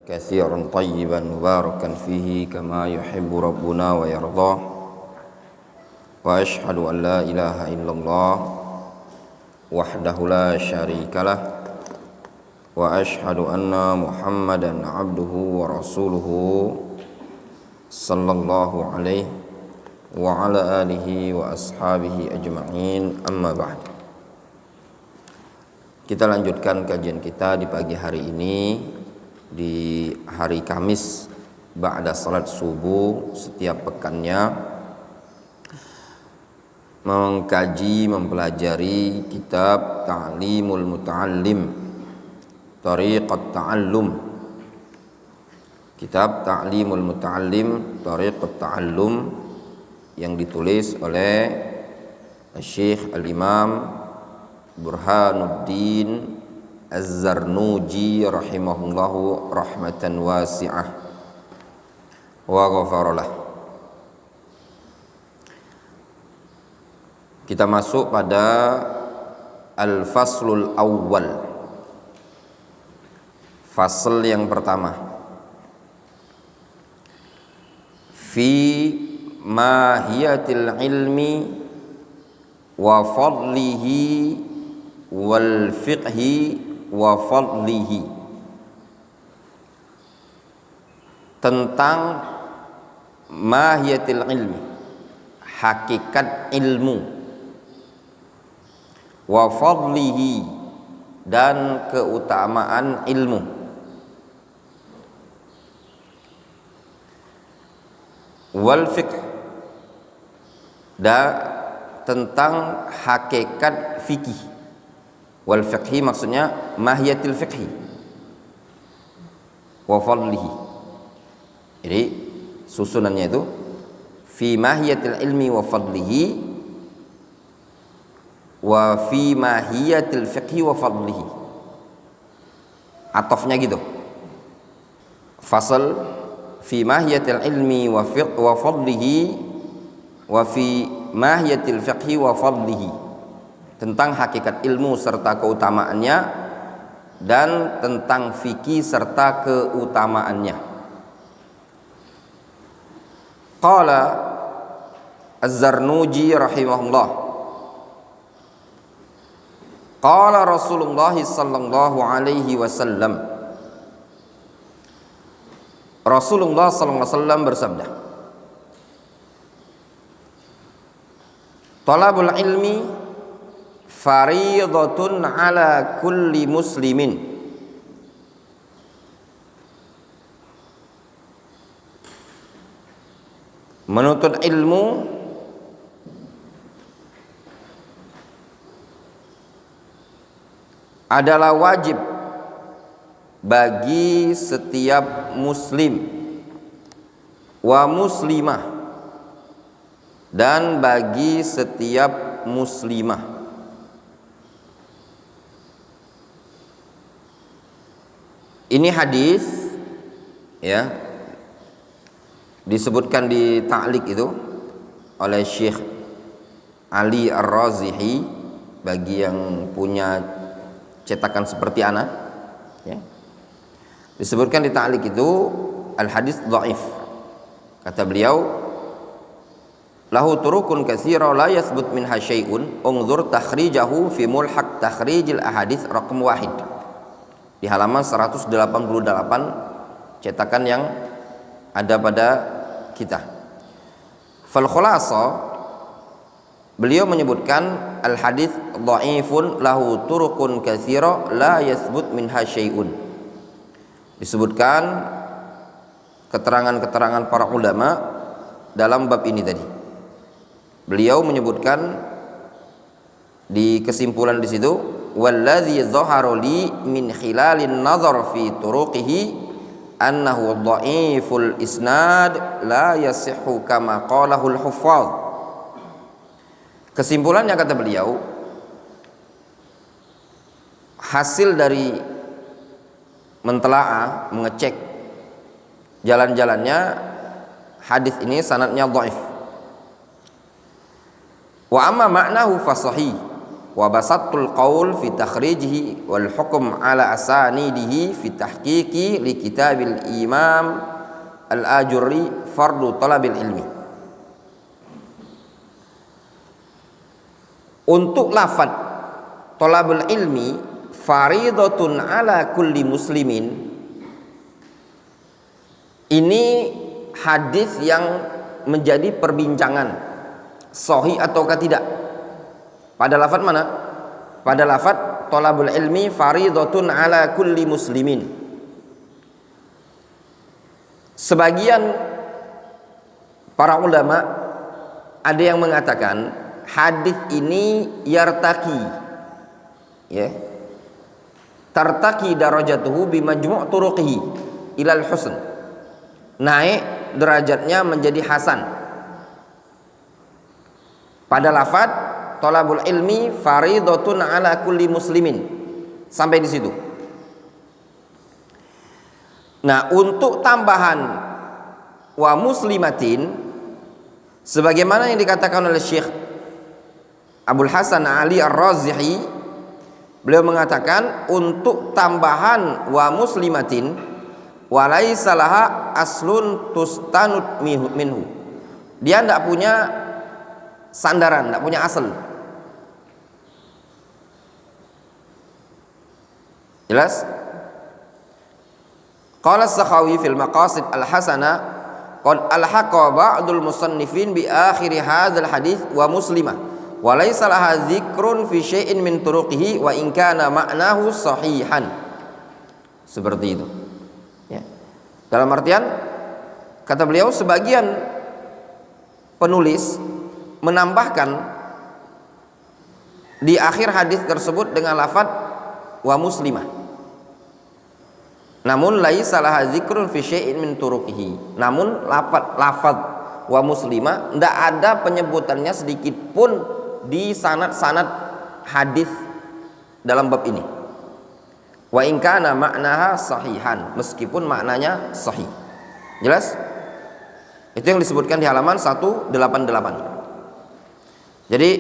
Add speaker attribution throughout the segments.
Speaker 1: كثيرا طيبا مباركا فيه كما يحب ربنا ويرضى وأشهد أن لا إله إلا الله وحده لا شريك له وأشهد أن محمدا عبده ورسوله صلى الله عليه وعلى آله وأصحابه أجمعين أما بعد. Kita lanjutkan kajian kita di pagi hari ini, di hari Kamis ba'da salat subuh setiap pekannya, mengkaji, mempelajari kitab Ta'limul Muta'allim, Tariqat Ta'allum. Kitab Ta'limul Muta'allim, Tariqat Ta'allum yang ditulis oleh Syekh Al-Imam Burhanuddin Az-Zarnuji rahimahullahu rahmatan wasi'ah wa ghafaralah. Kita masuk pada Al-Faslul Awwal, fasal yang pertama, fi mahiyatil ilmi wa fadlihi wal fiqhi wa fadlihi, tentang mahiyatil ilmi, hakikat ilmu, wa fadlihi, dan keutamaan ilmu, wal fiqh, dan tentang hakikat fikih. Wal fiqhi maksudnya mahiyatil fiqhi wa fadlihi. Jadi susunannya itu fi mahiyatil ilmi wa fadlihi wa fi mahiyatil fiqhi wa fadlihi. Atofnya gitu. Fasal fi mahiyatil ilmi wa fadlihi wa fi mahiyatil fiqhi wa fadlihi, tentang hakikat ilmu serta keutamaannya, dan tentang fikih serta keutamaannya. Qala Az-Zarnuji rahimahullah, qala Rasulullah sallallahu alaihi wasallam, Rasulullah sallallahu alaihi wasallam bersabda, talabul ilmi fariidatun ala kulli muslimin. Menuntut ilmu adalah wajib bagi setiap muslim wa muslimah, dan bagi setiap muslimah. Ini hadis ya disebutkan di ta'liq itu oleh Syekh Ali Ar-Razihi, bagi yang punya cetakan seperti ana ya. Disebutkan di ta'liq itu al hadis dhaif. Kata beliau, lahu turukun katsira la yathbut minha syai'un unzur takhrijahu fi mulhaq takhrijil ahadits raqam 1 di halaman 188 cetakan yang ada pada kita. Fal khulasa, beliau menyebutkan al hadits dhaifun lahu turukun katsira la yathbut minha syai'un. Disebutkan keterangan-keterangan para ulama dalam bab ini tadi. Beliau menyebutkan di kesimpulan di situ, walladzi dhahara li min khilalin nazar fi turuqihi annahu dhaiful isnad la yasihhu kama qalahu al-huffaz. Kesimpulannya, kata beliau, hasil dari mentelaah, mengecek jalan-jalannya hadis ini sanadnya dhaif. Wa amma ma'nahu fa sahih wa basattul qaul fi takhrijihi wal hukm ala asanidihi fi tahqiqi li kitabil imam al-Ajurri fardu talabil ilmi. Untuk lafaz talabul ilmi faridatun ala kulli muslimin, ini hadis yang menjadi perbincangan sahih ataukah tidak. Pada lafaz mana? Pada lafaz talabul ilmi faridatun ala kulli muslimin. Sebagian para ulama ada yang mengatakan hadis ini yartaki, ya, tartaki darajatuhu bimajmu' turuqihi ilal husn, naik derajatnya menjadi hasan. Pada lafaz talabul ilmi faridatun ala kulli muslimin, sampai di situ. Nah, untuk tambahan wa muslimatin, sebagaimana yang dikatakan oleh Syekh Abdul Hasan Ali Ar-Razihi, beliau mengatakan untuk tambahan wa muslimatin walaysa laha aslun tustanut minhu, dia tidak punya sandaran, tidak punya asal. Jelas? Qala As-Sakhawi fil Maqasid al-Hasanah qad alhaqa ba'dul musannifin bi akhir hadzal hadits wa muslimah wa laysa laha dzikrun fi syai'in min turuqihi wa in kana ma'nahu sahihan. Seperti itu, ya. Dalam artian, kata beliau, sebagian penulis menambahkan di akhir hadis tersebut dengan lafaz wa muslimah, namun laisa laha dzikrun fi syai'in min turuqihi, namun lafaz wa muslimah tidak ada penyebutannya sedikit pun di sanad-sanad hadis dalam bab ini. Wa in kana ma'naha sahihan, meskipun maknanya sahih. Jelas? Itu yang disebutkan di halaman 188. Jadi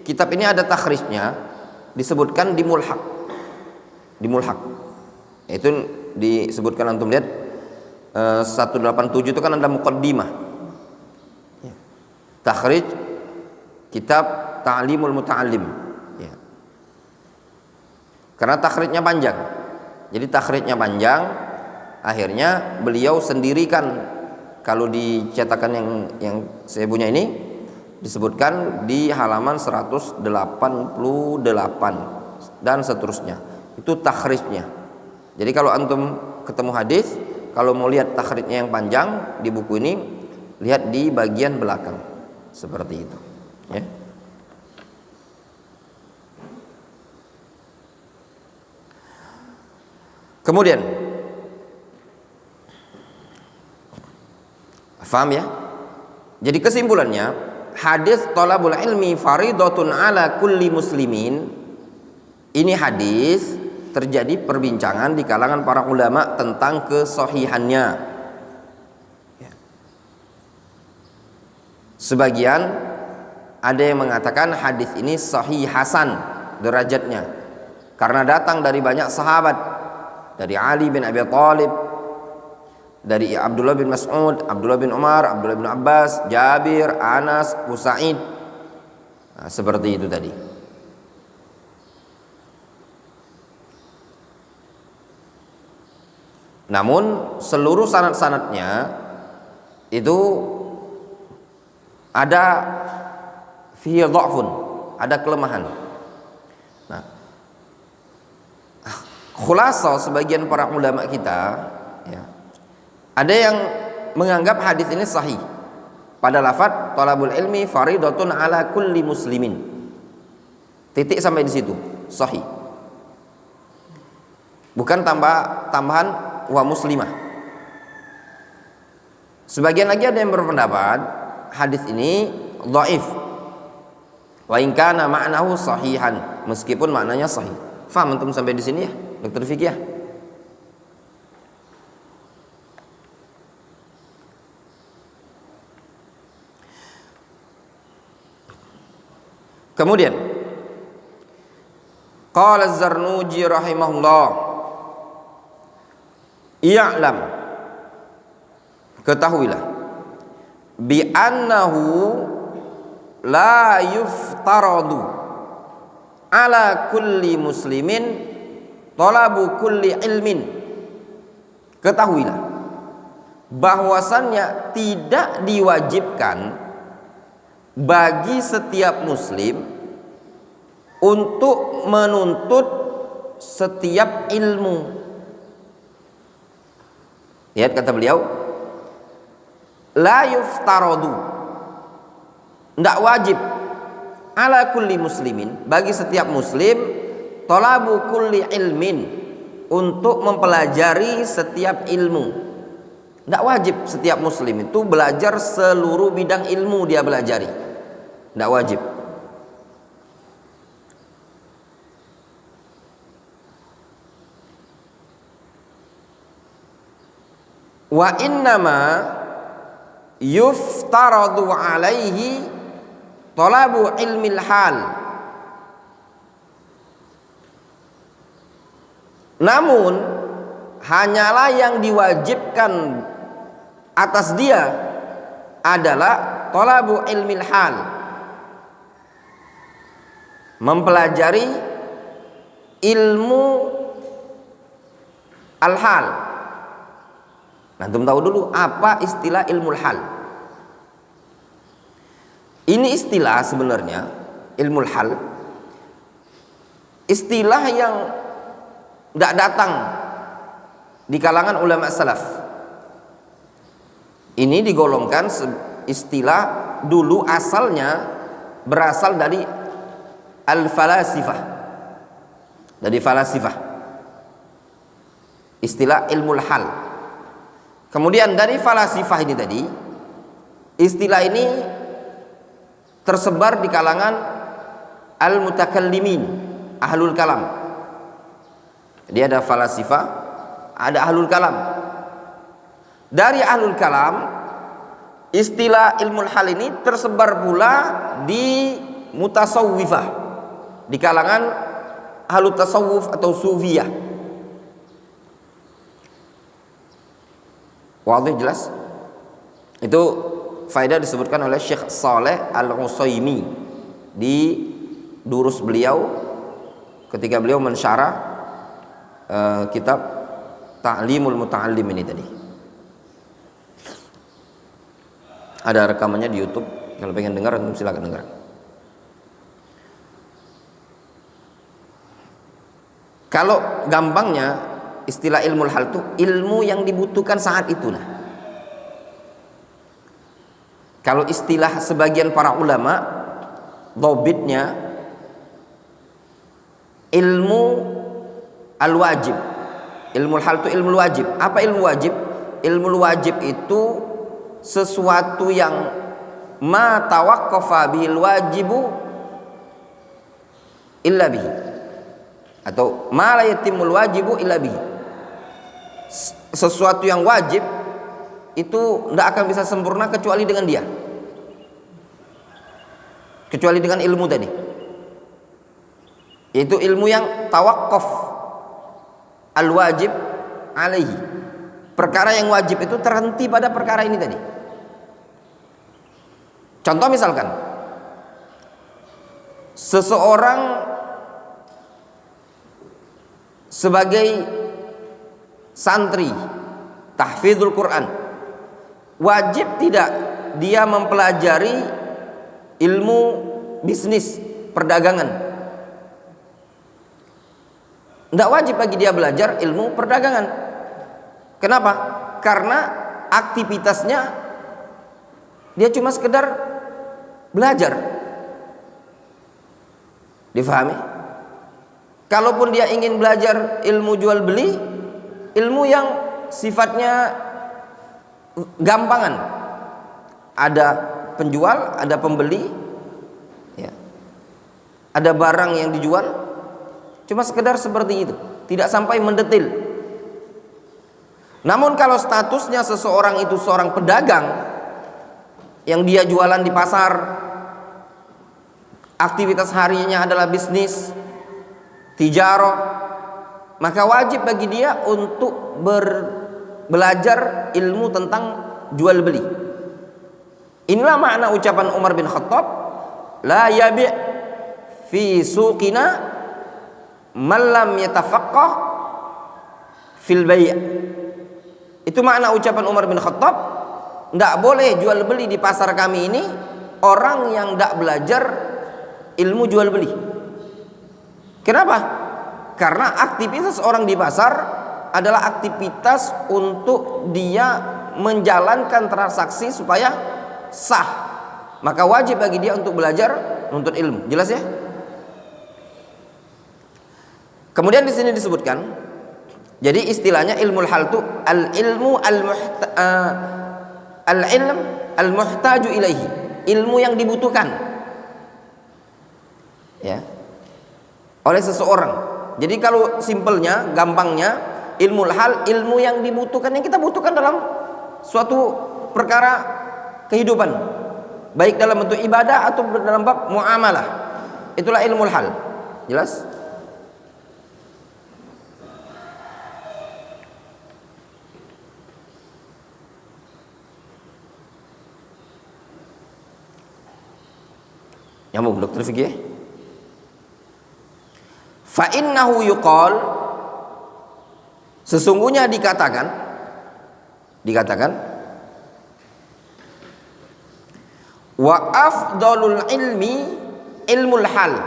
Speaker 1: kitab ini ada takhrijnya, disebutkan di mulhaq. Di mulhaq. Itu disebutkan, antum lihat 187 itu kan ada muqaddimah. Takhrij kitab Ta'limul Muta'allim, ya. Karena takhrijnya panjang. Jadi takhrijnya panjang, akhirnya beliau sendirikan. Kalau di cetakan yang saya punya ini disebutkan di halaman 188 dan seterusnya. Itu takhrijnya. Jadi kalau antum ketemu hadis, kalau mau lihat takhrijnya yang panjang di buku ini, lihat di bagian belakang. Seperti itu, ya. Kemudian, paham ya? Jadi kesimpulannya, hadis talabul ilmi faridatun ala kulli muslimin, ini hadis terjadi perbincangan di kalangan para ulama tentang kesahihannya. Sebagian ada yang mengatakan hadis ini sahih hasan derajatnya karena datang dari banyak sahabat, dari Ali bin Abi Thalib, dari Abdullah bin Mas'ud, Abdullah bin Umar, Abdullah bin Abbas, Jabir, Anas, Usaid. Nah, seperti itu tadi. Namun seluruh sanad-sanadnya itu ada fihi dha'fun, ada kelemahan. Nah, khulasa sebagian para ulama kita, ya, ada yang menganggap hadis ini sahih pada lafaz talabul ilmi faridatun ala kulli muslimin, titik sampai di situ, sahih, bukan tambahan wa muslimah. Sebagian lagi ada yang berpendapat hadis ini dhaif wa in kana ma'nahu sahihan, meskipun maknanya sahih. Faham antum sampai di sini ya, Dokter Fikih ya? Kemudian Qala Az-Zarnuji rahimahullah, i'lam, ketahuilah, bi annahu la yuftaradu ala kulli muslimin talabu kulli ilmin. Ketahuilah bahwasannya tidak diwajibkan bagi setiap muslim untuk menuntut setiap ilmu. Lihat kata beliau, la yuftaradu, tidak wajib, ala kulli muslimin, bagi setiap muslim, talabu kulli ilmin, untuk mempelajari setiap ilmu. Tidak wajib setiap muslim itu belajar seluruh bidang ilmu dia belajari, tidak wajib. Wa innama yuftaradu alaihi talabu ilmil hal. Namun hanyalah yang diwajibkan atas dia adalah talabu ilmil hal, mempelajari ilmu al-hal. Nah, antum tahu dulu apa istilah ilmu hal. Ini istilah sebenarnya, ilmu hal, istilah yang tidak datang di kalangan ulama salaf. Ini digolongkan istilah dulu asalnya berasal dari al-falasifah, dari falasifah, istilah ilmu hal. Kemudian dari falasifah ini tadi, istilah ini tersebar di kalangan al-mutakallimin, ahlul kalam. Jadi ada falasifah, ada ahlul kalam. Dari ahlul kalam, istilah ilmu hal ini tersebar pula di mutasawwifah, di kalangan ahlu tasawuf atau sufiyah. Wadih, jelas? Itu faedah disebutkan oleh Syekh Saleh Al-Utsaimin di durus beliau ketika beliau mensyarah kitab Ta'limul Muta'allim ini tadi. Ada rekamannya di YouTube, kalau pengen dengar silakan dengar. Kalau gampangnya istilah ilmu hal itu ilmu yang dibutuhkan saat itu. Nah, kalau istilah sebagian para ulama, dhabitnya ilmu al-wajib. Ilmu hal itu ilmu wajib. Apa ilmu wajib? Ilmu wajib itu sesuatu yang ma tawaqqafa bil wajibu illa bihi, atau ma la yatimul wajibu illa bihi. Sesuatu yang wajib itu tidak akan bisa sempurna kecuali dengan dia, kecuali dengan ilmu tadi, yaitu ilmu yang tawaqqaf al wajib alaihi. Perkara yang wajib itu terhenti pada perkara ini tadi. Contoh misalkan seseorang sebagai santri tahfidzul Quran, wajib tidak dia mempelajari ilmu bisnis perdagangan? Tidak wajib bagi dia belajar ilmu perdagangan. Kenapa? Karena aktivitasnya dia cuma sekedar belajar. Difahami? Kalaupun dia ingin belajar ilmu jual beli, ilmu yang sifatnya gampangan, ada penjual, ada pembeli, ya, ada barang yang dijual, cuma sekedar seperti itu, tidak sampai mendetil. Namun kalau statusnya seseorang itu seorang pedagang yang dia jualan di pasar, aktivitas harinya adalah bisnis, tijarah, maka wajib bagi dia untuk belajar ilmu tentang jual beli. Inilah makna ucapan Umar bin Khattab, la yabi' fi suqina man lam yatafaqqah fil bai'. Itu makna ucapan Umar bin Khattab, tidak boleh jual beli di pasar kami ini orang yang tidak belajar ilmu jual beli. Kenapa? Karena aktivitas orang di pasar adalah aktivitas untuk dia menjalankan transaksi supaya sah. Maka wajib bagi dia untuk belajar, menuntut ilmu. Jelas ya? Kemudian di sini disebutkan, jadi istilahnya ilmul hal itu al-ilmu al-ilm al-muhtaju ilaihi, ilmu yang dibutuhkan ya oleh seseorang. Jadi kalau simpelnya, gampangnya, ilmul hal, ilmu yang dibutuhkan, yang kita butuhkan dalam suatu perkara kehidupan, baik dalam bentuk ibadah atau dalam bab muamalah. Itulah ilmul hal. Jelas? Nyambung dokter fikih. Fa innahu yuqal, sesungguhnya dikatakan wa afdalul ilmi ilmul hal,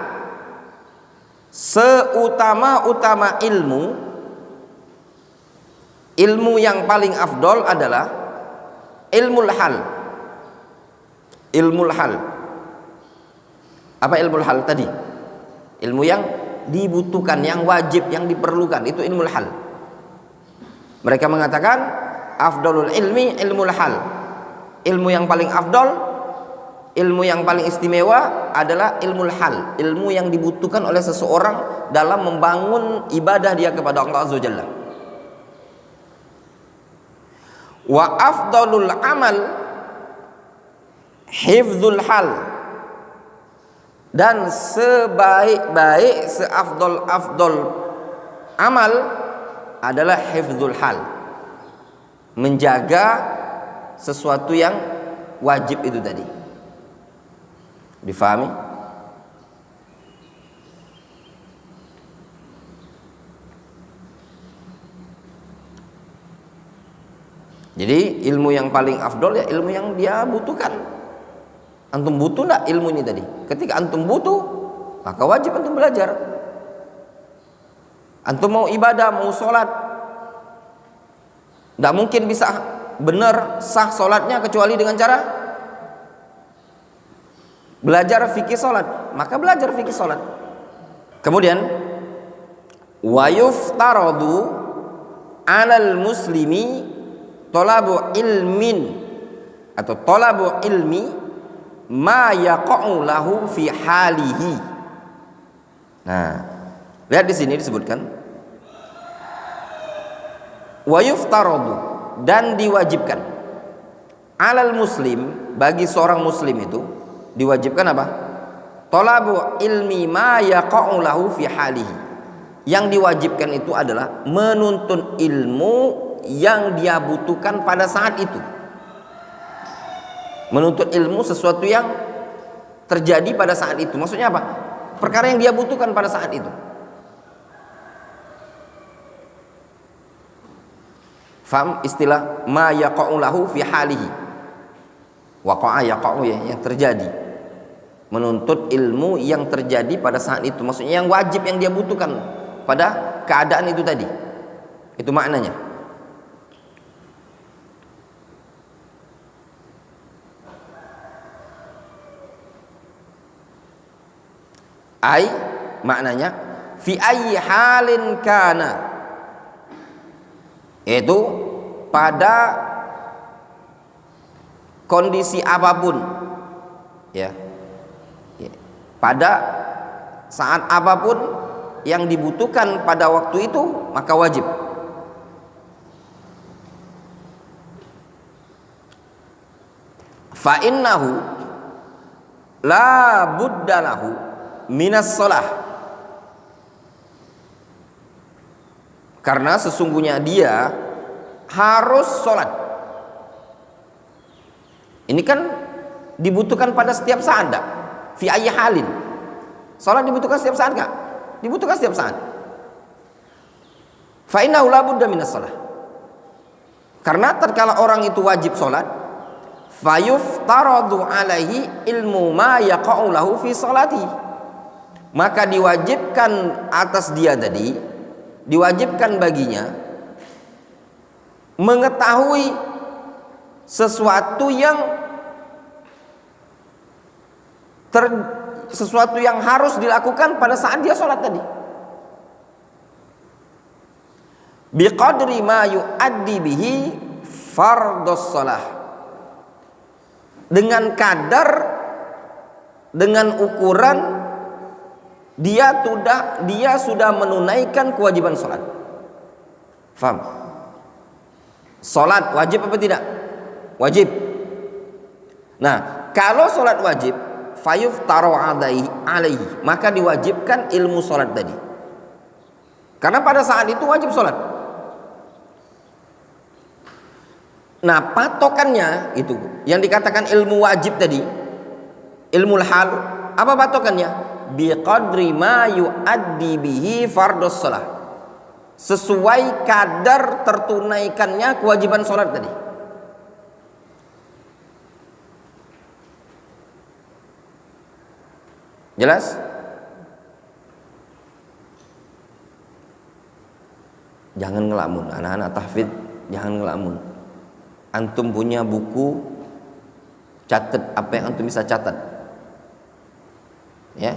Speaker 1: seutama-utama ilmu yang paling afdol adalah ilmul hal. Ilmul hal, apa ilmul hal tadi? Ilmu yang dibutuhkan, yang wajib, yang diperlukan, itu ilmul hal. Mereka mengatakan afdalul ilmi ilmul hal, ilmu yang paling afdol, ilmu yang paling istimewa adalah ilmul hal, ilmu yang dibutuhkan oleh seseorang dalam membangun ibadah dia kepada Allah Azza wa Jalla. Wa afdalul amal hifdzul hal, dan sebaik-baik, seafdol amal adalah hifdzul hal, menjaga sesuatu yang wajib itu tadi. Difahami? Jadi ilmu yang paling afdol ya ilmu yang dia butuhkan. Antum butuh enggak ilmu ini tadi? Ketika antum butuh, maka wajib antum belajar. Antum mau ibadah, mau sholat, enggak mungkin bisa benar sah sholatnya kecuali dengan cara belajar fikih sholat. Maka belajar fikih sholat. Kemudian wa yuftaradu 'alal muslimi talabu ilmin atau talabu ilmi ma yaqa'u lahu fi halihi. Nah, lihat di sini disebutkan wa yuftaradu, dan diwajibkan, alal muslim, bagi seorang muslim itu diwajibkan apa? Talabu ilmi ma yaqa'u lahu fi halihi. Yang diwajibkan itu adalah menuntut ilmu yang dia butuhkan pada saat itu. Menuntut ilmu sesuatu yang terjadi pada saat itu. Maksudnya apa? Perkara yang dia butuhkan pada saat itu. Faham istilah ma yaqa'u lahu fi halihi? Waqa'a yaqa'u, ya, yang terjadi. Menuntut ilmu yang terjadi pada saat itu. Maksudnya yang wajib, yang dia butuhkan pada keadaan itu tadi. Itu maknanya. Ai, maknanya fi ayyi halin kana, yaitu pada kondisi apapun, ya, pada saat apapun yang dibutuhkan pada waktu itu, maka wajib. Fa innahu la budda lahu minas shalah, Karena sesungguhnya dia harus sholat. Ini kan dibutuhkan pada setiap saat, enggak? Fi ayyi halin. Sholat dibutuhkan setiap saat enggak? Dibutuhkan setiap saat. Fa innahu la budda minas shalah. Karena tatkala orang itu wajib sholat, fayuftaradu alaihi ilmu ma yaqa'u lahu fi sholati, maka diwajibkan atas dia tadi, diwajibkan baginya mengetahui sesuatu yang harus dilakukan pada saat dia sholat tadi, biqadri ma yu'addi bihi fardhus shalah, dengan kadar, dengan ukuran dia sudah menunaikan kewajiban sholat. Faham? Sholat wajib apa tidak? Wajib. Nah, kalau sholat wajib, fayuftaru alaihi, maka diwajibkan ilmu sholat tadi. Karena pada saat itu wajib sholat. Nah, patokannya itu yang dikatakan ilmu wajib tadi, ilmu hal, apa patokannya? Biqadri ma yu'addi bihi fardhus shalah, sesuai kadar tertunaikannya kewajiban sholat tadi. Jelas? Jangan ngelamun, anak-anak tahfidz, jangan ngelamun. Antum punya buku, catat apa yang antum bisa catat, ya.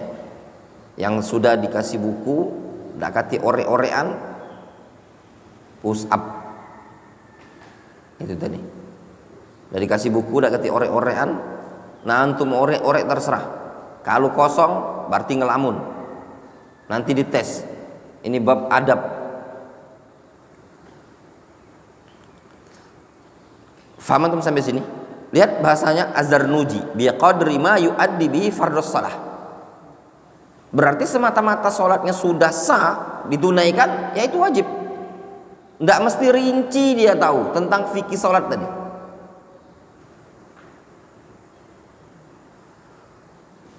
Speaker 1: Yang sudah dikasih buku, dakati ore-orean, push up, itu tadi. Udah dikasih buku, dakati ore-orean, nah antum ore-ore terserah. Kalau kosong berarti ngelamun. Nanti dites. Ini bab adab. Faham antum sampai sini? Lihat bahasanya Az-Zarnuji, biqadri ma yu'addi bihi fardhus shalah. Berarti semata-mata sholatnya sudah sah, ditunaikan, ya itu wajib. Tidak mesti rinci dia tahu tentang fikih sholat tadi.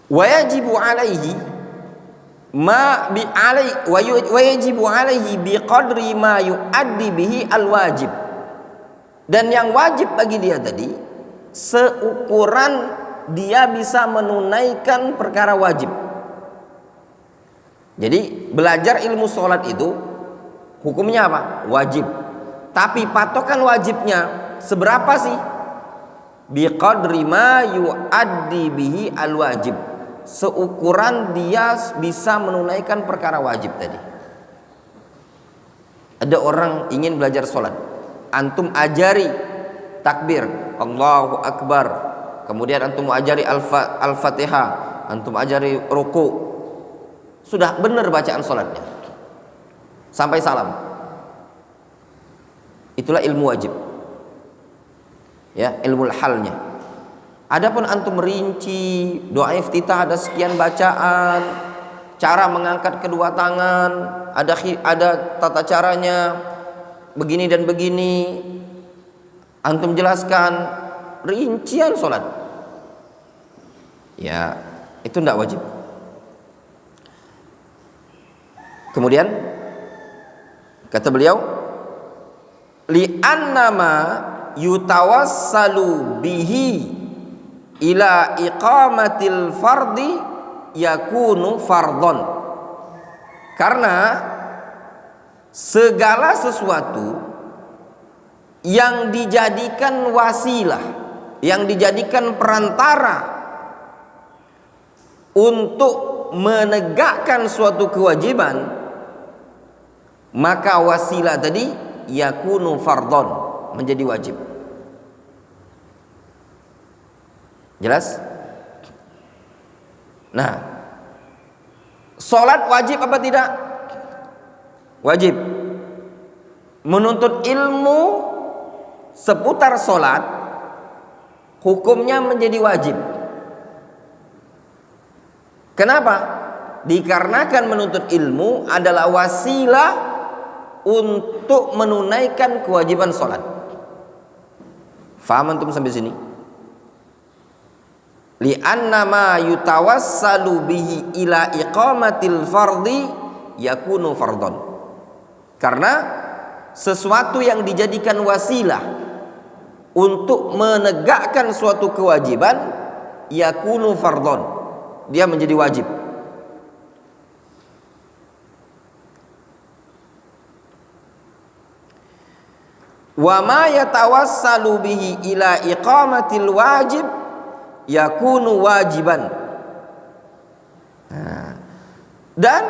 Speaker 1: Wajibu alaihi ma bi alai wajibu alaihi biqadri ma yu'addi bihi al-wajib. Dan yang wajib bagi dia tadi seukuran dia bisa menunaikan perkara wajib. Jadi belajar ilmu sholat itu hukumnya apa? Wajib. Tapi patokan wajibnya seberapa sih? Biqadri ma yu'addi bihi al-wajib, seukuran dia bisa menunaikan perkara wajib tadi. Ada orang ingin belajar sholat, antum ajari takbir Allahu Akbar, kemudian antum ajari Al-Fatihah, antum ajari ruku, sudah benar bacaan sholatnya sampai salam, itulah ilmu wajib, ya, ilmu halnya. Adapun antum merinci doa iftitah ada sekian bacaan, cara mengangkat kedua tangan ada tata caranya begini dan begini, antum jelaskan rincian sholat, ya itu tidak wajib. Kemudian kata beliau, li'annama yutawassalu bihi ila iqamatil fardi yakunu fardhon, karena segala sesuatu yang dijadikan wasilah, yang dijadikan perantara untuk menegakkan suatu kewajiban, maka wasilah tadi yakunu fardhon, menjadi wajib. Jelas? Nah, sholat wajib apa tidak? Wajib. Menuntut ilmu seputar sholat hukumnya menjadi wajib. Kenapa? Dikarenakan menuntut ilmu adalah wasilah untuk menunaikan kewajiban sholat. Faham antum sampai sini? Li'anna ma yutawassalu bihi ila iqamatil fardhi yakunu fardhon. Karena sesuatu yang dijadikan wasilah untuk menegakkan suatu kewajiban yakunu fardhon, dia menjadi wajib. Wa ma yatawassalu bihi ila iqamatil wajib yakunu wajiban. Dan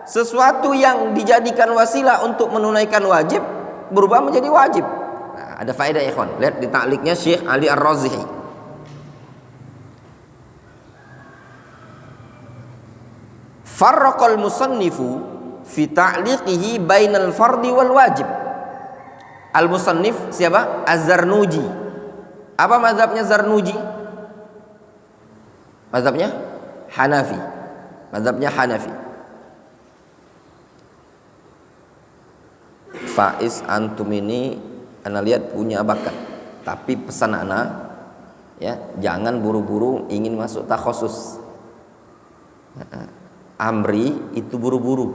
Speaker 1: sesuatu yang dijadikan wasilah untuk menunaikan wajib berubah menjadi wajib. Ada faedah ya ikhwan. Lihat di ta'liqnya Syekh Ali Ar-Razihi. Farraqal musannifu fi ta'liqihi bainal fardi wal wajib. Al-musannif siapa? Az-Zarnuji. Apa mazhabnya Zarnuji? Mazhabnya Hanafi. Mazhabnya Hanafi. Faiz antum ini ana lihat punya bakat, tapi pesan ana ya, jangan buru-buru ingin masuk takhusus. Amri itu buru-buru.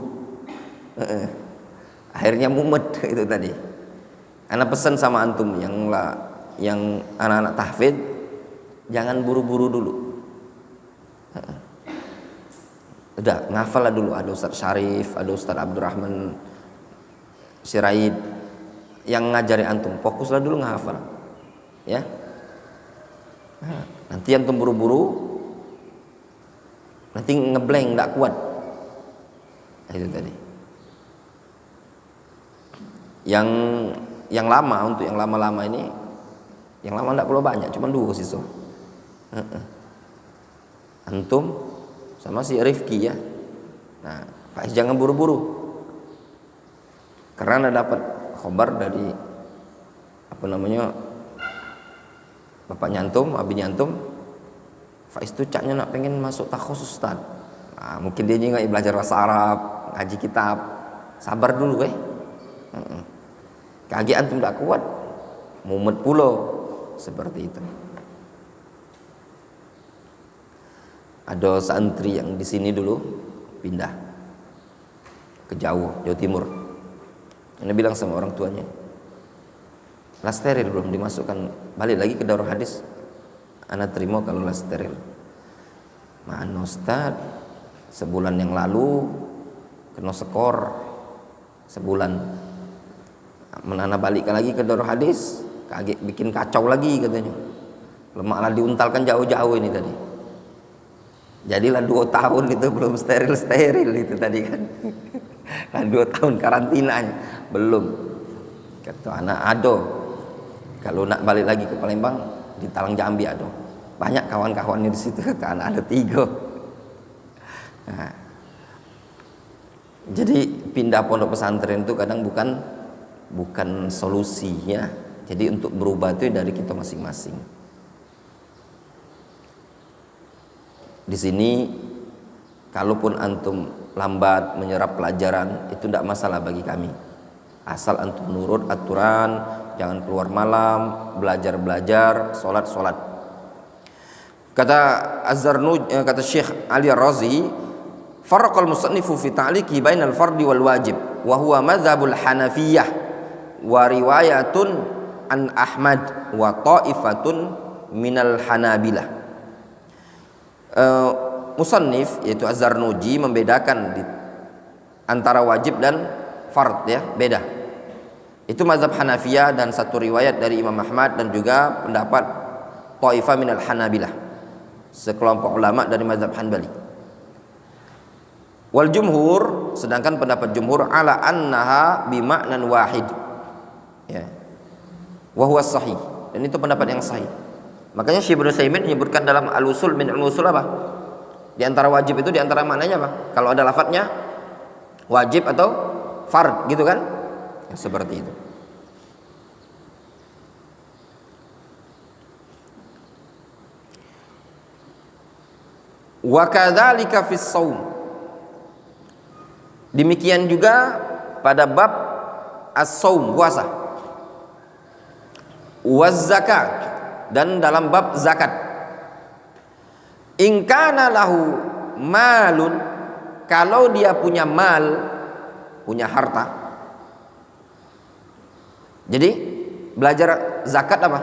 Speaker 1: Akhirnya mumet itu tadi. Ana pesan sama antum yang anak-anak tahfidz, jangan buru-buru dulu. Udah ngafal dulu. Ada Ustaz Syarif, ada Ustaz Abdurrahman Sirait yang ngajari antum. Fokuslah dulu ngafal, ya. Nanti antum buru-buru, nanti ngeblank, nggak kuat. Itu tadi. Yang lama, untuk yang lama-lama ini, yang lama enggak perlu banyak, cuma 2 siswa. Antum sama si Rifki ya. Nah, Faiz jangan buru-buru. Karena dapat khabar dari bapaknya antum, abinya antum, Faiz tuh caknya nak pengen masuk takhusus Ustaz. Nah, mungkin dia juga belajar bahasa Arab, ngaji kitab. Sabar dulu Kaki antum tak kuat, mumet pulau seperti itu. Ada santri yang di sini dulu pindah ke jauh, Jawa Timur. Ini bilang sama orang tuanya, lah steril belum dimasukkan, balik lagi ke Darul Hadis. Ana terima kalau lah steril. Mana Ustaz, sebulan yang lalu kena skor sebulan. Menana balik lagi ke Darul Hadis, kaget bikin kacau lagi katanya. Lemaklah diuntalkan jauh-jauh ini tadi. Jadilah 2 tahun itu belum steril itu tadi kan. 2 tahun karantinanya belum. Kata anak ado, kalau nak balik lagi ke Palembang di Talang Jambi ado. Banyak kawan-kawannya di situ, kata anak ada 3. Nah, jadi pindah pondok pesantren itu kadang bukan solusinya. Jadi untuk berubah itu dari kita masing-masing. Di sini kalaupun antum lambat menyerap pelajaran itu tidak masalah bagi kami. Asal antum nurut aturan, jangan keluar malam, belajar, sholat. Kata kata Syekh Ali Ar-Razi, farraqal musannifu fi ta'liqi bainal fardi wal wajib wa huwa madzhabul Hanafiyah wa riwayatun an Ahmad wa ta'ifatun minal Hanabilah. Musannif yaitu Az-Zarnuji membedakan antara wajib dan fard ya, beda. Itu mazhab Hanafiyah dan satu riwayat dari Imam Ahmad dan juga pendapat ta'ifah minal Hanabilah, sekelompok ulama dari mazhab Hanbali. Wal jumhur, sedangkan pendapat jumhur ala annaha bima'nan wahid. Ya. Wa huwa sahih. Dan itu pendapat yang sahih. Makanya Syekh Ibnu Utsaimin menyebutkan dalam Al-Usul min Al-Usul apa? Di antara wajib itu di antara maknanya apa? Kalau ada lafadznya wajib atau fard gitu kan? Ya, seperti itu. Wa kadzalika fis shaum. Demikian juga pada bab as-saum, puasa, waz zakat, dan dalam bab zakat. In kana lahu malun, kalau dia punya mal, punya harta. Jadi belajar zakat apa?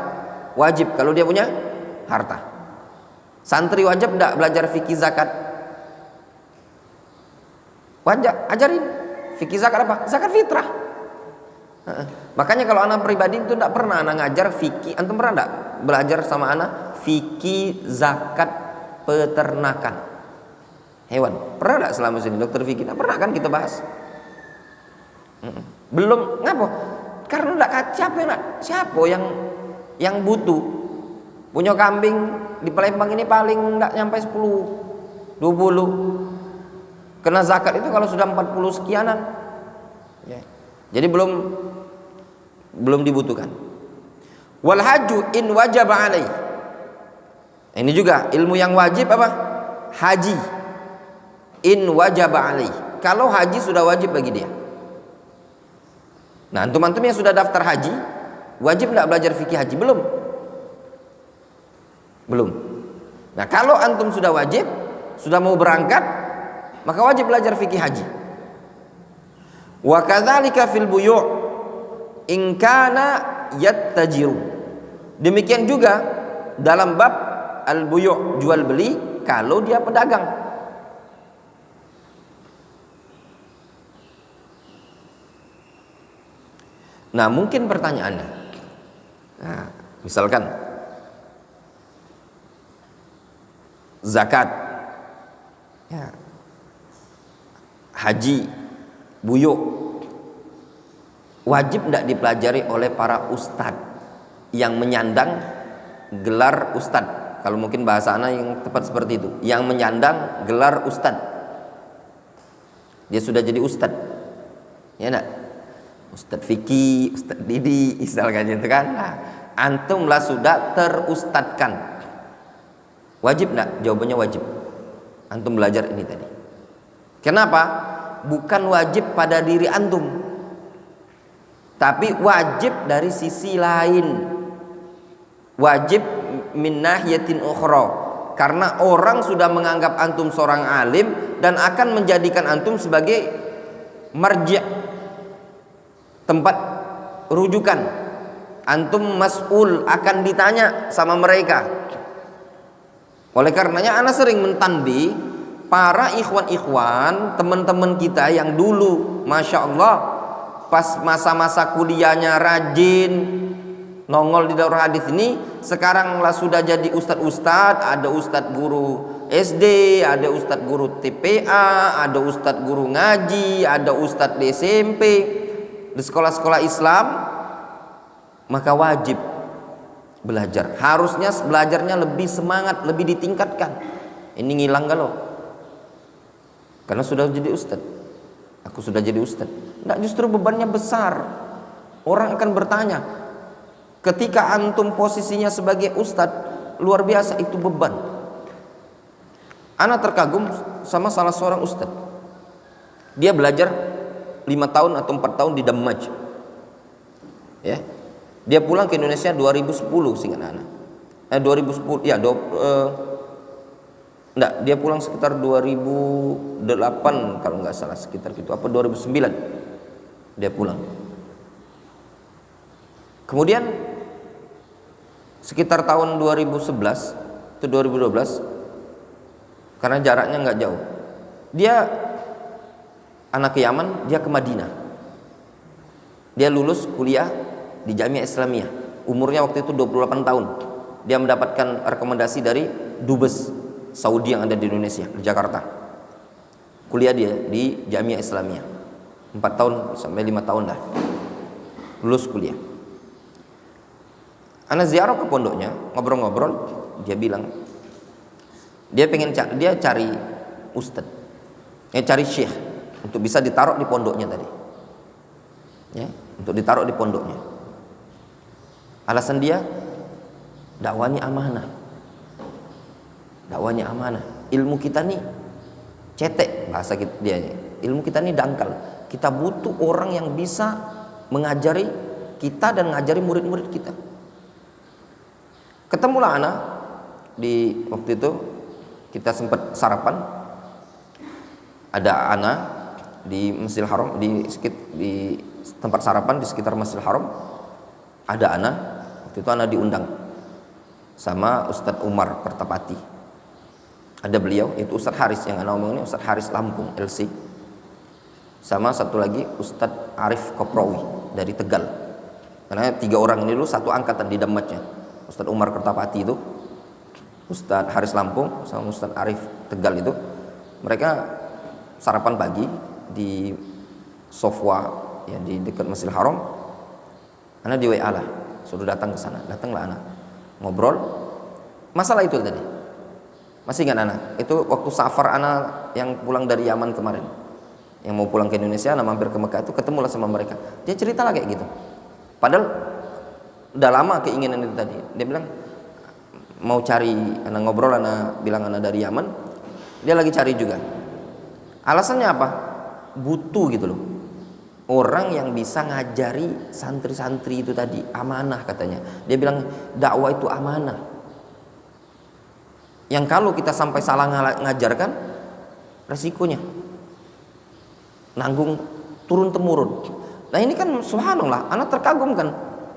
Speaker 1: Wajib kalau dia punya harta. Santri wajib enggak belajar fikih zakat? Wajib, ajarin fikih zakat apa? Zakat fitrah. Makanya kalau anak pribadi itu enggak pernah anak ngajar fikih. Antum pernah enggak belajar sama anak fikih zakat peternakan hewan? Pernah enggak selama sini dokter fikih? Enggak pernah kan kita bahas? Belum. Ngapa? Karena enggak, siapa yang butuh punya kambing di Palembang ini paling enggak nyampe 10 20. Kena zakat itu kalau sudah 40 sekianan ya. Jadi belum dibutuhkan. Wal haju in wajib alaih. Ini juga ilmu yang wajib apa? Haji. In wajib alaih. Kalau haji sudah wajib bagi dia. Nah, antum-antum yang sudah daftar haji, wajib enggak belajar fikih haji? Belum. Nah, kalau antum sudah wajib, sudah mau berangkat, maka wajib belajar fikih haji. Wa kadzalika fil buyu' in kana yattajiru. Demikian juga dalam bab al-buyu', jual beli, kalau dia pedagang. Nah, mungkin pertanyaannya, nah, misalkan zakat, ya, haji, buyuk, wajib tidak dipelajari oleh para ustadz yang menyandang gelar ustadz? Kalau mungkin bahasa anak yang tepat seperti itu, yang menyandang gelar ustadz, dia sudah jadi ustadz, ya enggak? Ustadz Fikih, Ustadz Didi, istilahnya itu kan. Nah, antumlah sudah terustadkan. Wajib enggak? Jawabannya wajib. Antum belajar ini tadi. Kenapa? Bukan wajib pada diri antum, tapi wajib dari sisi lain. Wajib min nahiyatin ukhra. Karena orang sudah menganggap antum seorang alim dan akan menjadikan antum sebagai marji', tempat rujukan. Antum mas'ul, akan ditanya sama mereka. Oleh karenanya ana sering mentanbih para ikhwan-ikhwan, teman-teman kita yang dulu Masya Allah pas masa-masa kuliahnya rajin nongol di daurah hadis ini, sekarang lah sudah jadi ustadz-ustadz. Ada ustadz guru SD, ada ustadz guru TPA, ada ustadz guru ngaji, ada ustadz di SMP, di sekolah-sekolah Islam. Maka wajib belajar. Harusnya belajarnya lebih semangat, lebih ditingkatkan. Ini ngilang galau karena sudah jadi ustadz. Aku sudah jadi ustadz. Enggak, justru bebannya besar. Orang akan bertanya, ketika antum posisinya sebagai ustadz, luar biasa itu beban. Ana terkagum sama salah seorang ustadz. Dia belajar 5 tahun atau 4 tahun di Damaj, ya. Dia pulang ke Indonesia 2010 seingat anak. 2010 ya, enggak, dia pulang sekitar 2008 kalau nggak salah, sekitar gitu, apa 2009 dia pulang. Kemudian sekitar tahun 2011 atau 2012, karena jaraknya nggak jauh, dia anak ke Yaman, dia ke Madinah. Dia lulus kuliah di Jamiah Islamiyah. Umurnya waktu itu 28 tahun. Dia mendapatkan rekomendasi dari Dubes Saudi yang ada di Indonesia, di Jakarta. Kuliah dia di Jamiah Islamiyah 4 tahun sampai 5 tahun lah. Lulus kuliah. Ana ziarah ke pondoknya, ngobrol-ngobrol, dia bilang dia pengen dia cari ustadz, cari syekh untuk bisa ditaruh di pondoknya tadi, ya, untuk ditaruh di pondoknya. Alasan dia, dakwanya amanah. Dakwanya amanah. Ilmu kita nih cetek, bahasa dia. Ilmu kita nih dangkal. Kita butuh orang yang bisa mengajari kita dan mengajari murid-murid kita. Ketemulah anak di waktu itu, kita sempat sarapan, ada anak di Masjidil Haram, di tempat sarapan di sekitar Masjidil Haram ada anak. Waktu itu anak diundang sama Ustadz Umar Kertapati. Ada beliau, itu Ustadz Haris yang anak omong ini, Ustadz Haris Lampung LC, sama satu lagi Ustadz Arif Koprowi dari Tegal. Karena 3 orang ini dulu satu angkatan di Damatnya. Ustadz Umar Kertapati itu, Ustadz Haris Lampung sama Ustadz Arif Tegal itu, mereka sarapan pagi di Sofwa ya, di dekat Masjidil Haram. Anak di WA lah, suruh datang ke sana. Datanglah anak, ngobrol masalah itu tadi. Masih ingat anak? Itu waktu safar anak yang pulang dari Yaman kemarin, yang mau pulang ke Indonesia, anak mampir ke Mekah itu, ketemulah sama mereka. Dia cerita lah kayak gitu. Padahal udah lama keinginan itu tadi. Dia bilang mau cari, anak ngobrol, anak bilang anak dari Yaman, dia lagi cari juga. Alasannya apa? Butuh gitu loh, orang yang bisa ngajari santri-santri itu tadi. Amanah katanya. Dia bilang dakwah itu amanah, yang kalau kita sampai salah ngajarkan, resikonya nanggung turun temurun. Nah ini kan subhanallah, anak terkagumkan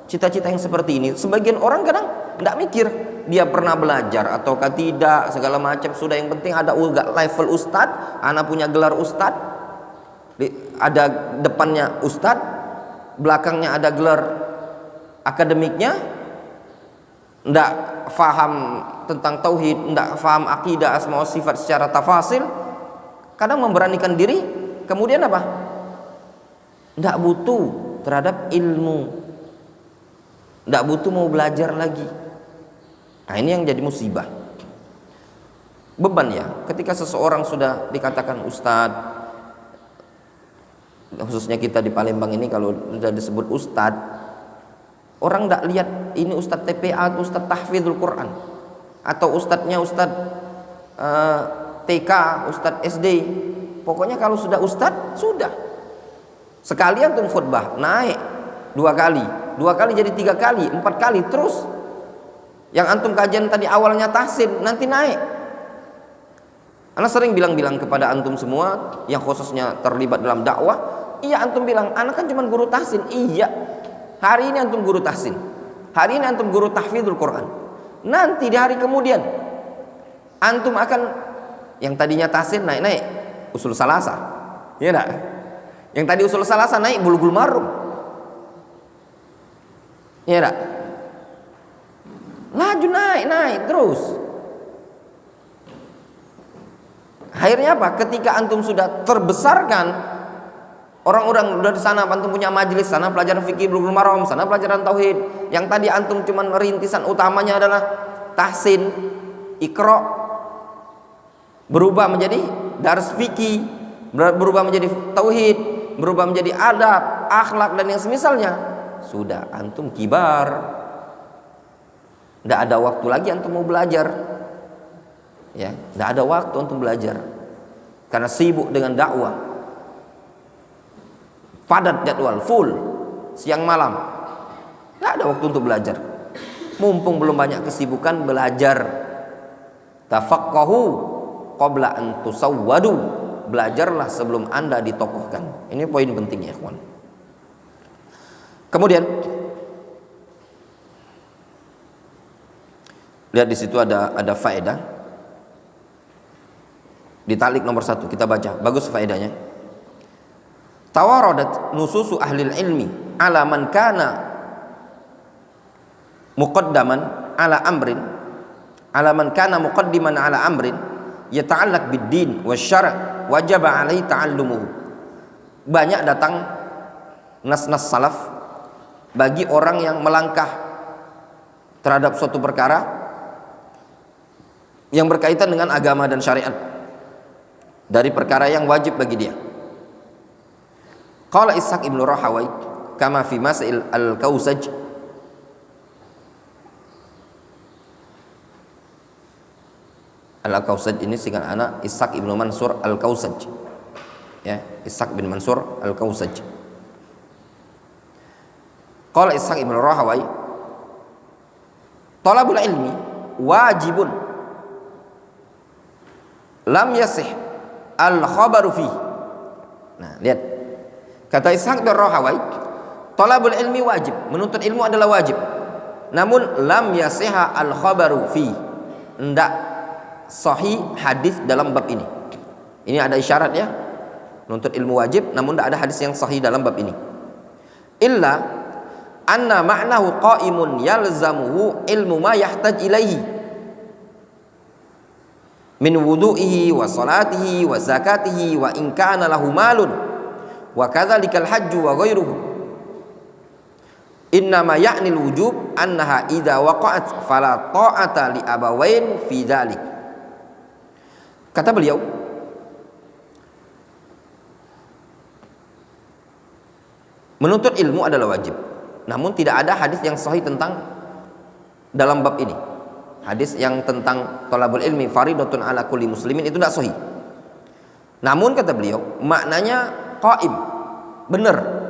Speaker 1: cita-cita yang seperti ini. Sebagian orang kadang tidak mikir dia pernah belajar ataukah tidak, segala macam. Sudah, yang penting ada level ustad, anak punya gelar ustad, ada depannya ustad, belakangnya ada gelar akademiknya, tidak faham tentang tauhid, tidak faham akidah, asma wa sifat secara tafasil, kadang memberanikan diri, kemudian apa? Tidak butuh terhadap ilmu, tidak butuh mau belajar lagi. Nah ini yang jadi musibah, beban ya. Ketika seseorang sudah dikatakan ustadz, khususnya kita di Palembang ini kalau sudah disebut ustadz, orang tidak lihat ini ustadz TPA atau ustadz tahfidzul Quran, atau ustadznya ustadz TK, ustadz SD. Pokoknya kalau sudah ustadz, sudah. Sekali antum khutbah naik 2 kali, 2 kali jadi 3 kali, 4 kali terus. Yang antum kajian tadi awalnya tahsin, nanti naik. Anak sering bilang kepada antum semua yang khususnya terlibat dalam dakwah, iya antum bilang, anak kan cuma guru tahsin. Iya, hari ini antum guru tahsin, hari ini antum guru tahfidzul Quran. Nanti di hari kemudian antum akan, yang tadinya tahsin naik usul salasa, ya enggak? Yang tadi usul salasa naik bulughul maram, ya enggak? Laju naik terus. Akhirnya apa? Ketika antum sudah terbesarkan, orang-orang udah di sana, antum punya majelis, sana pelajaran fikih bulughul maram, sana pelajaran tauhid. Yang tadi antum cuman rintisan utamanya adalah tahsin, iqra, berubah menjadi dars fikih, berubah menjadi tauhid, berubah menjadi adab, akhlak dan yang semisalnya. Sudah antum kibar. Tidak ada waktu lagi antum mau belajar, ya, tidak ada waktu untuk belajar karena sibuk dengan dakwah, padat jadwal, full siang malam, tidak ada waktu untuk belajar. Mumpung belum banyak kesibukan, belajar. Tafaqahu qabla an tusawwadu, belajarlah sebelum anda ditokohkan. Ini poin pentingnya, ikhwan. Kemudian lihat di situ ada faedah. Di talik nomor 1 kita baca, bagus faedahnya. Tawaradat nususu ahlil ilmi ala man kana muqaddaman ala amrin, ala man kana muqaddiman ala amrin yata'allaq bid-din wasyara' wajaba alaihi ta'allumuhu. Banyak datang nas-nas salaf bagi orang yang melangkah terhadap suatu perkara yang berkaitan dengan agama dan syariat, dari perkara yang wajib bagi dia. Qala Ishaq ibn Rahawai kama fi masail al-Kausaj, al-Kausaj ini singkat anak Ishaq ibn Mansur al-Kausaj, ya, Ishaq bin Mansur al-Kausaj. Qala Ishaq ibn Rahawai, talabul ilmi wajibun lam yasih al khabaru fi. Nah, lihat. Kata Ishaq bin Rahawai, talabul ilmi wajib, menuntut ilmu adalah wajib. Namun lam yasiha al khabaru fi. Enggak sahih hadis dalam bab ini. Ini ada isyarat ya. Menuntut ilmu wajib, namun tidak ada hadis yang sahih dalam bab ini. Illa anna ma'nahu qa'imun yalzamuhu ilmu ma yahtaj ilaihi min wudu'ihi wa salatihi wa zakatihi wa in kana lahu malun wa kadzalikal hajju wa ghairuhu. Innama ya'ni al-wujub annaha idza waqa'at fala ta'ata li abawain fi dzalik. Kata beliau, menuntut ilmu adalah wajib, namun tidak ada hadis yang sahih tentang dalam bab ini. Hadis yang tentang thalabul ilmi faridatun ala kulli muslimin itu tidak sahih. Namun kata beliau, maknanya qaim, benar.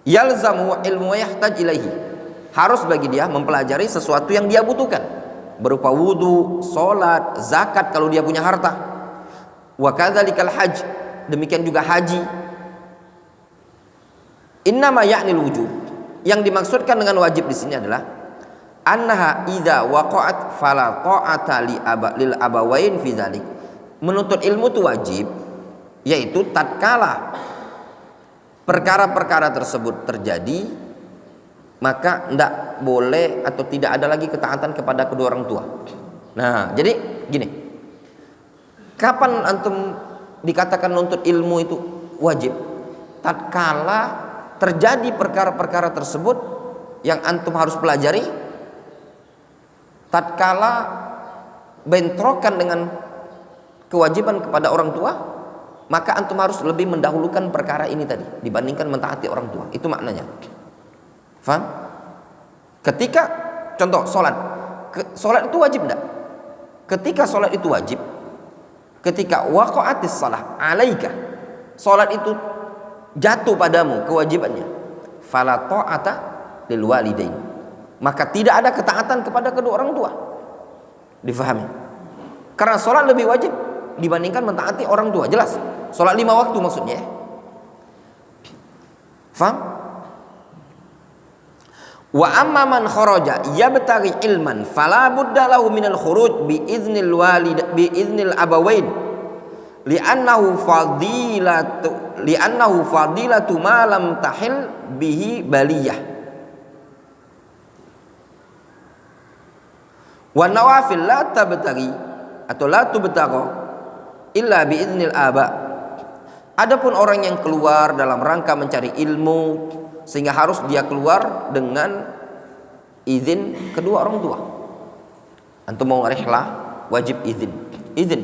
Speaker 1: Yalzamu ilmu yahtaj ilaihi, harus bagi dia mempelajari sesuatu yang dia butuhkan, berupa wudu, salat, zakat kalau dia punya harta. Wa kadzalikal hajj, demikian juga haji. Innama ya'nil wujub, yang dimaksudkan dengan wajib di sini adalah annaha idza waqa'at fala ta'ata lil abawain fi dzalik. Menuntut ilmu itu wajib, yaitu tatkala perkara-perkara tersebut terjadi, maka tidak boleh atau tidak ada lagi ketaatan kepada kedua orang tua. Nah, jadi gini, kapan antum dikatakan menuntut ilmu itu wajib? Tatkala terjadi perkara-perkara tersebut yang antum harus pelajari, tatkala bentrokan dengan kewajiban kepada orang tua, maka antum harus lebih mendahulukan perkara ini tadi dibandingkan mentaati orang tua. Itu maknanya. Faham? Ketika contoh salat, salat itu wajib enggak? Ketika salat itu wajib, ketika waqa'atis shalah alaika, salat itu jatuh padamu kewajibannya, fala ta'ata lil walidain, maka tidak ada ketaatan kepada kedua orang tua. Difahami? Karena salat lebih wajib dibandingkan mentaati orang tua. Jelas? Salat 5 waktu maksudnya. Faham? Wa amma man kharaja yabtaghi ilman fala budda lahu minal khuruj bi idznil walid bi idznil abawain li'annahu fadilatu ma lam tahil bihi baliyah. Wa nawafil la tabtaghi atau la tubtagha illa bi idznil aba. Adapun orang yang keluar dalam rangka mencari ilmu sehingga harus dia keluar dengan izin kedua orang tua. Antum mau rihlah wajib izin. Izin.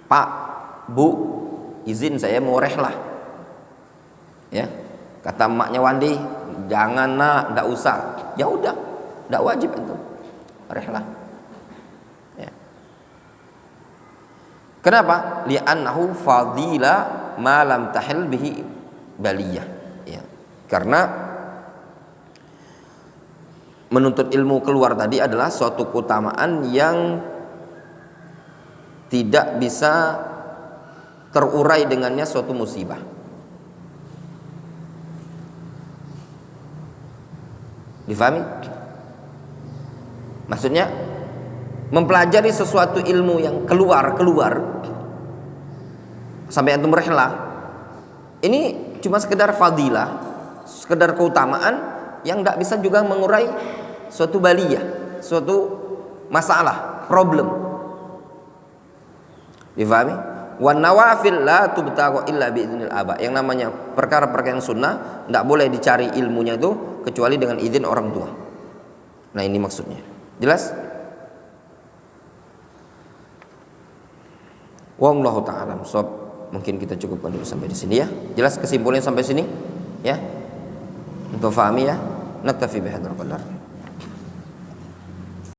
Speaker 1: Pak, Bu, izin saya mau rihlah. Ya. Kata emaknya Wandi, jangan nak, enggak usah. Ya udah, enggak wajib antum. Rihlah. Ya. Kenapa? Li'annahu fadila ma lam tahil bihi baliyah. Ya. Karena menuntut ilmu keluar tadi adalah suatu keutamaan yang tidak bisa terurai dengannya suatu musibah. Difahami? Maksudnya mempelajari sesuatu ilmu yang keluar sampai antum rihlah, ini cuma sekedar fadilah, sekedar keutamaan yang tidak bisa juga mengurai suatu baliyah, suatu masalah, problem. Difahami? Wan nawafil la tubtagha illa bi idznil aba. Yang namanya perkara-perkara yang sunnah tidak boleh dicari ilmunya itu kecuali dengan izin orang tua. Nah, ini maksudnya. Jelas? Wallahu ta'ala shawab. Mungkin kita cukupkan dulu sampai di sini ya. Jelas kesimpulannya sampai sini? Ya. Untuk fahami ya. Naktafi bihadzal qadar.